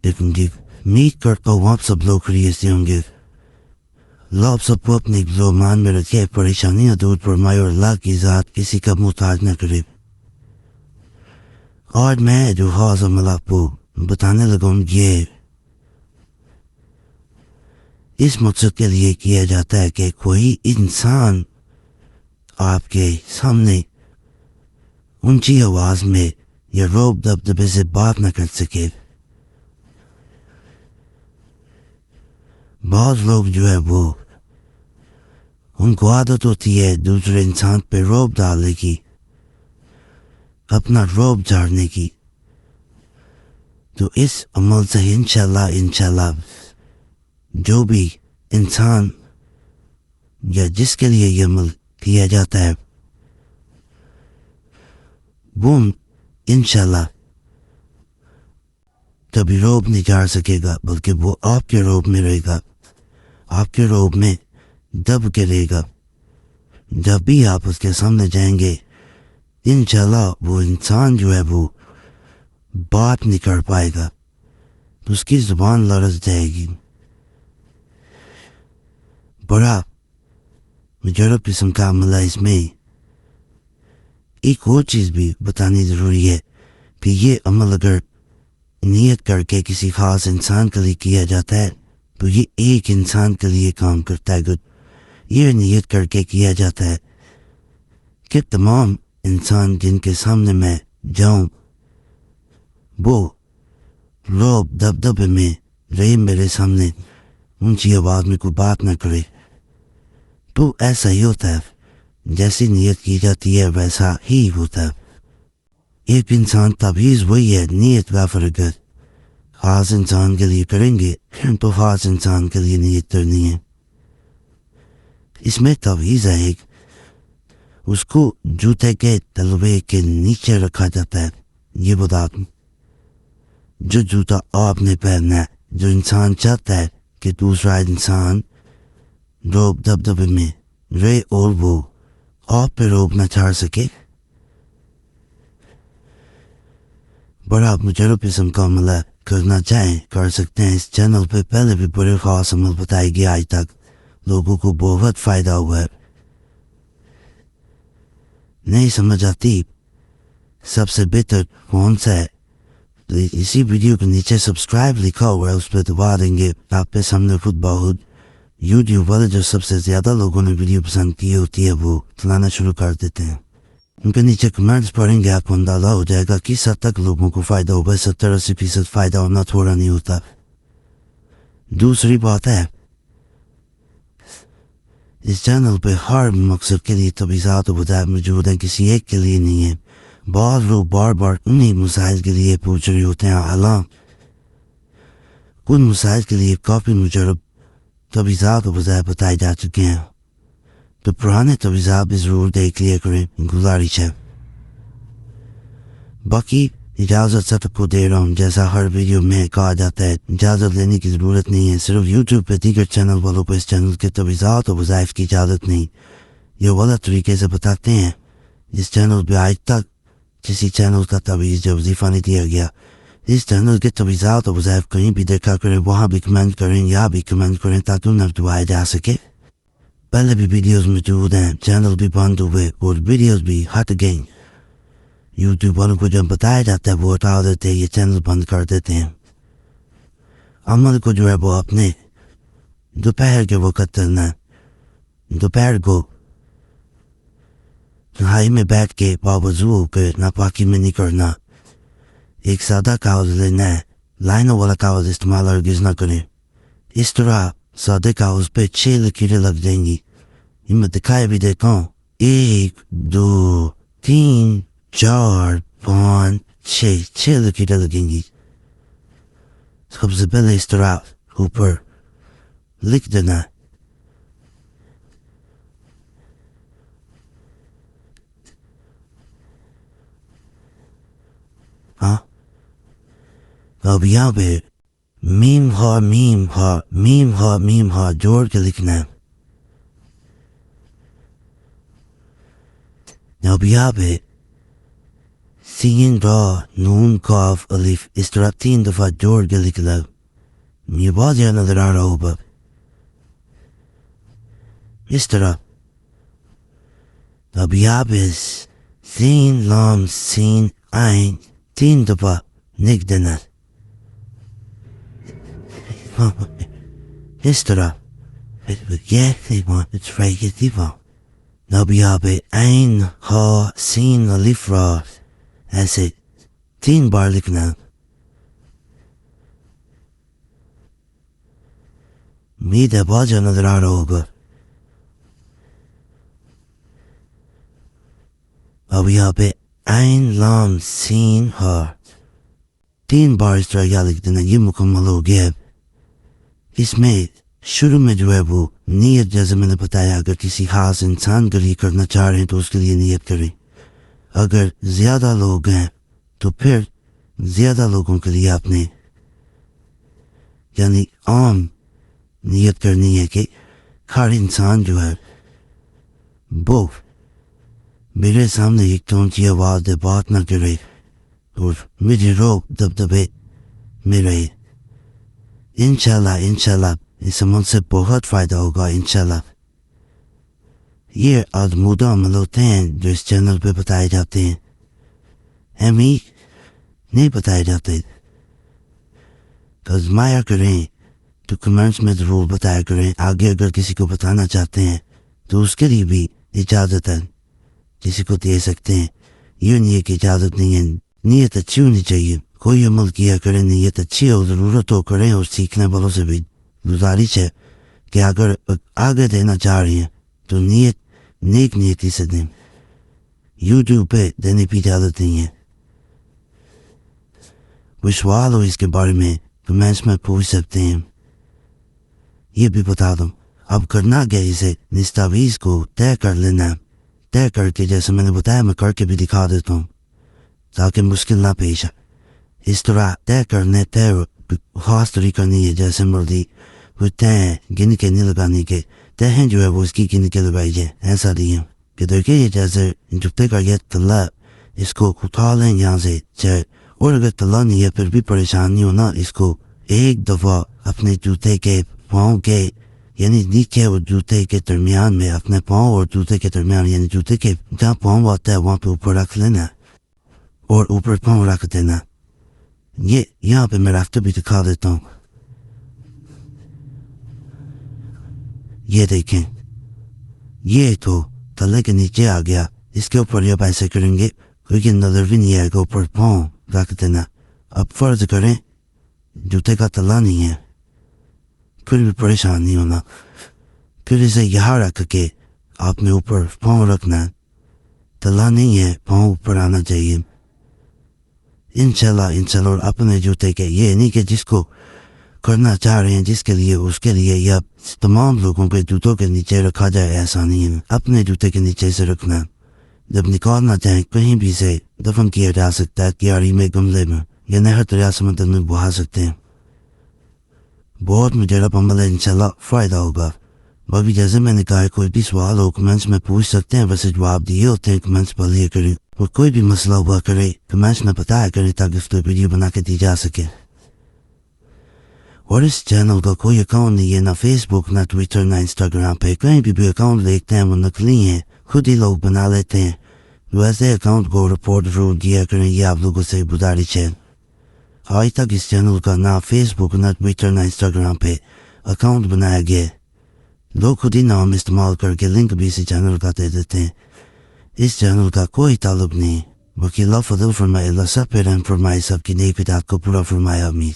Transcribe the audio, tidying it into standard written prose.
لیکن امید کرتا ہوں آپ سب لوگ خیریت سے ہوں گے. اللہ آپ سب کو اپنے ذومان میں رکھے, پریشانیاں دور فرمائے اور اللہ کی ذات کسی کا محتاج نہ کرے. اور میں جو خاص عمل آپ کو بتانے لگا ہوں یہ اس مقصد کے لیے کیا جاتا ہے کہ کوئی انسان آپ کے سامنے اونچی آواز میں یا روب دبدبے سے بات نہ کر سکے. بعض لوگ جو ہے وہ ان کو عادت ہوتی ہے دوسرے انسان پہ روب ڈالنے کی, اپنا روب جھاڑنے کی. تو اس عمل سے انشاءاللہ جو بھی انسان یا جس کے لیے یہ عمل کیا جاتا ہے وہ انشاءاللہ کبھی روب نہیں جھاڑ سکے گا, بلکہ وہ آپ کے روب میں رہے گا, آپ کے روب میں دب کے رہے گا. جب بھی آپ اس کے سامنے جائیں گے انشاءاللہ وہ انسان جو ہے وہ بات نہیں کر پائے گا, اس کی زبان لرز جائے گی. بڑا مجرب قسم کا عمل ہے. اس میں ایک اور چیز بھی بتانی ضروری ہے کہ یہ عمل اگر نیت کر کے کسی خاص انسان کے لیے کیا جاتا ہے تو یہ ایک انسان کے لیے کام کرتا ہے. یہ نیت کر کے کیا جاتا ہے کہ تمام انسان جن کے سامنے میں جاؤں وہ روب دبدبے میں رہے, میرے سامنے اونچی آواز میں کوئی بات نہ کرے. تو ایسا ہی ہوتا ہے, جیسی نیت کی جاتی ہے ویسا ہی ہوتا ہے. ایک انسان تعویز وہی ہے, نیت کا فرق ہے. خاص انسان کے لیے کریں گے تو خاص انسان کے لیے نیت کرنی ہے. اس میں تعویز ہے ایک, اس کو جوتے کے تلوے کے نیچے رکھا جاتا ہے. یہ بتا جو جوتا آپ نے پہننا ہے, جو انسان چاہتا ہے کہ دوسرا انسان روب دبدبے میں رہے اور وہ آپ پہ روب نہ چھاڑ سکے, بڑا مجرب قسم کا عمل ہے. کرنا چاہیں کر سکتے ہیں. اس چینل پہ پہلے بھی بڑے خاص عمل بتائے گئے, آج تک لوگوں کو بہت فائدہ ہوا ہے. نہیں سمجھ آتی سب سے بہتر کون سا ہے تو اسی ویڈیو کے نیچے سبسکرائب لکھا ہوا ہے, اس پہ دبا دیں گے. آپ کے سامنے خود بخود یوٹیوب والے جو سب سے زیادہ لوگوں نے ویڈیو پسند کی ہوتی ہے وہ چلانا شروع کر دیتے ہیں. ان کے نیچے کمنٹس پڑھیں گے, آپ کو اندازہ ہو جائے گا کس حد تک لوگوں کو فائدہ ہوگا. 70-80% فائدہ ہونا تھوڑا نہیں ہوتا. دوسری بات ہے اس چینل پہ ہر مقصد کے لیے تعویذات و بدائع موجود ہیں, کسی ایک کے لیے نہیں ہے. بعض لوگ بار بار انہی مسائل کے لیے پوچھ رہے ہوتے ہیں. حالانکہ ان مسائل کے لیے کافی مجرب تعویذات و بدائع بتائے جا چکے ہیں, تو پرانے تعویذات بھی ضرور دیکھ لیا کریں, گزارش ہے. باقی اجازت سب کو دے رہا ہوں, جیسا ہر ویڈیو میں کہا جاتا ہے اجازت لینے کی ضرورت نہیں ہے. صرف یوٹیوب پہ دیگر چینل والوں کو اس چینل کے تعویذات و وظائف کی اجازت نہیں. یہ غلط طریقے سے بتاتے ہیں. اس چینل پہ آج تک کسی چینل کا تعویذ یا وظیفہ نہیں دیا گیا. اس چینل کے تعویذات و وظائف کہیں بھی دیکھا کریں, وہاں بھی کمنٹ کریں, یہاں بھی کمنٹ کریں تاکہ انہیں دعائیں جا سکے. پہلے بھی ویڈیوز موجود ہیں, چینل بھی بند ہوئے اور ویڈیوز بھی ہٹ گئیں. یوٹیوب والوں کو جب بتایا جاتا ہے وہ ہٹا دیتے ہیں, یہ چینل بند کر دیتے ہیں. عمل کو جو ہے وہ اپنے دوپہر کے وقت کرنا ہے. دوپہر کو نہائی میں بیٹھ کے باوضو ہو کے ناپاکی میں نہیں کرنا. ایک سادہ کاغذ لینا ہے, لائنوں والا کاغذ استعمال ہرگز نہ کریں. اس طرح سادے کاغذ پہ 6 لکیریں لگ جائیں گی. یہ میں دکھائے بھی دیتا ہوں. 1 2 3 4 5 6 لکیریں لگیں گی. سب سے پہلے اس طرح اوپر لکھ دینا ہے. ہاں اب یہاں پہ میم ہا میم ہا میم ہا میم ہا جوڑ کے لکھنا ہے. اب یہاں پہ سین را نون کاف الف اس طرح 3 دفعہ جوڑ کے لکھنا. یہ واضح نظر آ رہا ہوگا. اس طرح اب یہاں پہ سین لام سین عین 3 دفعہ لکھ دینا. اس طرح اب یہاں پہ عین ہا سین الف را ایسے 3 بار لکھنا. امید ہے بہت جو نظر آ رہا ہوگا. اب یہاں پہ عین لام سین ہا 3 بار اس طرح یا لکھ دینا. یہ مکمل ہو گیا. اس میں شروع میں جو ہے وہ نیت جیسے میں نے بتایا اگر کسی خاص انسان کے لیے کرنا چاہ رہے ہیں تو اس کے لیے نیت کریں. اگر زیادہ لوگ ہیں تو پھر زیادہ لوگوں کے لیے آپ نے یعنی عام نیت کرنی ہے کہ ہر انسان جو ہے وہ میرے سامنے ایک اونچی آواز سے بات نہ کرے اور مجھے روک دبدبے میں رہے. انشاءاللہ اس عمل سے بہت فائدہ ہوگا. انشاءاللہ یہ آزمودہ عمل ہوتے ہیں جو اس چینل پہ بتائے جاتے ہیں. ہمیں نہیں بتائے جاتے. آزمایا کریں تو کمنٹس میں ضرور بتایا کریں. آگے اگر کسی کو بتانا چاہتے ہیں تو اس کے لیے بھی اجازت ہے, کسی کو دے سکتے ہیں. یہ نہیں کہ اجازت نہیں ہے. نیت اچھی ہونی چاہیے. کوئی عمل کیا کریں نیت اچھی ہو, ضرورت ہو کریں. اور سیکھنے والوں سے بھی گزارش ہے کہ اگر آگے دینا چاہ رہی ہیں تو نیت نیک نیتی سے دیں. یوٹیوب پہ دینے کی اجازت نہیں ہے. کوئی سوال ہو اس کے بارے میں کمنٹس میں پوچھ سکتے ہیں. یہ بھی بتا دوں اب کرنا کیا, اسے اس تعویز کو طے کر لینا. طے کر کے جیسے میں نے بتایا میں کر کے بھی دکھا دیتا ہوں تاکہ مشکل نہ پیش آئے. اس طرح طے کرنے طے خاص طریقہ نہیں ہے جیسے مرضی کوئی طے گن کے نہیں لگانے کے. طے ہیں جو ہے وہ اس کی گن کے لگائی جائے. ایسا نہیں ہے کہ دیکھیں یہ جیسے جوتے کا یہ تلا اس کو اٹھا لیں یہاں سے چاہے, اور اگر تلا نہیں ہے پھر بھی پریشان نہیں ہونا. اس کو ایک دفعہ اپنے جوتے کے پاؤں کے یعنی نیچے اور جوتے کے درمیان میں اپنے پاؤں اور جوتے کے درمیان یعنی جوتے کے جہاں پاؤں آتا ہے وہاں پہ اوپر رکھ لینا اور اوپر پاؤں رکھ دینا. یہ یہاں پہ میں رکھ کے بھی دکھا دیتا ہوں. یہ دیکھیں یہ تو تلے کے نیچے آ گیا. اس کے اوپر یہ ایسے کریں گے کیونکہ نظر بھی نہیں آئے گا. اوپر پاؤں رکھ دینا. اب فرض کریں جوتے کا تلا نہیں ہے پھر بھی پریشان نہیں ہونا. پھر اسے یہاں رکھ کے آپ نے اوپر پاؤں رکھنا. تلا نہیں ہے پاؤں اوپر آنا چاہیے. انشاءاللہ اور اپنے جوتے کے یہ نہیں کہ جس کو کرنا چاہ رہے ہیں جس کے لیے اس کے لیے یا تمام لوگوں کے جوتوں کے نیچے رکھا جائے. ایسا نہیں ہے. اپنے جوتے کے نیچے سے رکھنا. جب نکالنا چاہیں کہیں بھی سے دفن کیا جا سکتا ہے, کیاری میں, گملے میں یا نہر دریا سمندر میں بہا سکتے ہیں. بہت مجرب عمل ہے. انشاءاللہ فائدہ ہوگا. باقی جیسے میں نے کہا کوئی بھی سوال ہو کمنٹس میں پوچھ سکتے ہیں. ویسے جواب دیے ہوتے ہیں کمنٹس پر لیا کریں. اور کوئی بھی مسئلہ ہوا کرے کمنٹس میں بتایا کریں تاکہ اس کو ویڈیو بنا کے دی جا سکے. اور اس چینل کا کوئی اکاؤنٹ نہیں ہے, نہ فیس بک نہ ٹویٹر نہ انسٹاگرام پہ. کہیں بھی اکاؤنٹ دیکھتے ہیں وہ نقلی ہیں, خود ہی لوگ بنا لیتے ہیں. ویسے اکاؤنٹ کو رپورٹ ضرور دیا کریں. یہ آپ لوگوں سے گزارش ہے. آج تک اس چینل کا نہ فیس بک نہ ٹویٹر نہ انسٹاگرام پہ اکاؤنٹ بنایا گیا. لوگ خود ہی نام استعمال کر کے لنک بھی اسی چینل کا دے دیتے ہیں. اس چینل کا کوئی تعلق نہیں. باقی اللہ فضل فرمائے, اللہ سب پہ رحم فرمائے, سب کی نیک بدعات کو پورا فرمائے. امید.